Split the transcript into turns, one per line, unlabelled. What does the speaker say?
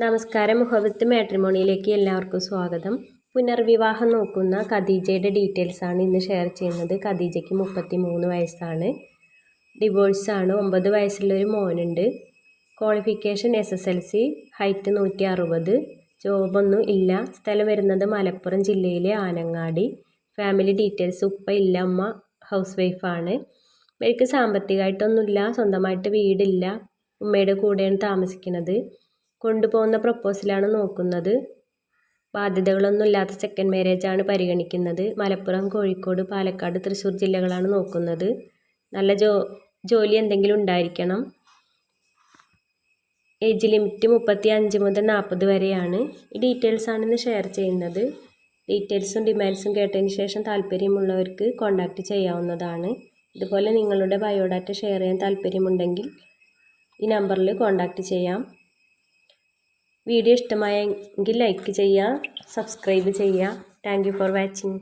നമസ്കാരം. മുഹബത്ത് മാട്രിമോണിയിലേക്ക് എല്ലാവർക്കും സ്വാഗതം. പുനർവിവാഹം നോക്കുന്ന ഖദീജയുടെ ഡീറ്റെയിൽസാണ് ഇന്ന് ഷെയർ ചെയ്യുന്നത്. ഖദീജയ്ക്ക് 33 വയസ്സാണ്. ഡിവോഴ്സാണ്. 9 വയസ്സുള്ളൊരു മോനുണ്ട്. ക്വാളിഫിക്കേഷൻ SSLC, ഹൈറ്റ് 160, ജോബൊന്നും ഇല്ല. സ്ഥലം വരുന്നത് മലപ്പുറം ജില്ലയിലെ ആനങ്ങാടി. ഫാമിലി ഡീറ്റെയിൽസ്: ഉപ്പ ഇല്ല, അമ്മ ഹൗസ് വൈഫാണ്. ഇവർക്ക് സാമ്പത്തികമായിട്ടൊന്നുമില്ല, സ്വന്തമായിട്ട് വീടില്ല, ഉമ്മയുടെ കൂടെയാണ് താമസിക്കുന്നത്. കൊണ്ടുപോകുന്ന പ്രപ്പോസലാണ് നോക്കുന്നത്. ബാധ്യതകളൊന്നും ഇല്ലാത്ത സെക്കൻഡ് മാരേജാണ് പരിഗണിക്കുന്നത്. മലപ്പുറം, കോഴിക്കോട്, പാലക്കാട്, തൃശ്ശൂർ ജില്ലകളാണ് നോക്കുന്നത്. നല്ല ജോലി എന്തെങ്കിലും ഉണ്ടായിരിക്കണം. ഏജ് ലിമിറ്റ് 35 മുതൽ 40 വരെയാണ്. ഈ ഡീറ്റെയിൽസാണ് ഇന്ന് ഷെയർ ചെയ്യുന്നത്. ഡീറ്റെയിൽസും ഡിമാൻഡ്സും കേട്ടതിന് ശേഷം താല്പര്യമുള്ളവർക്ക് കോൺടാക്റ്റ് ചെയ്യാവുന്നതാണ്. ഇതുപോലെ നിങ്ങളുടെ ബയോഡാറ്റ ഷെയർ ചെയ്യാൻ താല്പര്യമുണ്ടെങ്കിൽ ഈ നമ്പറിൽ കോൺടാക്റ്റ് ചെയ്യാം. വീഡിയോ ഇഷ്ടമായെങ്കിൽ ലൈക്ക് ചെയ്യുക, സബ്സ്ക്രൈബ് ചെയ്യുക. Thank you for watching.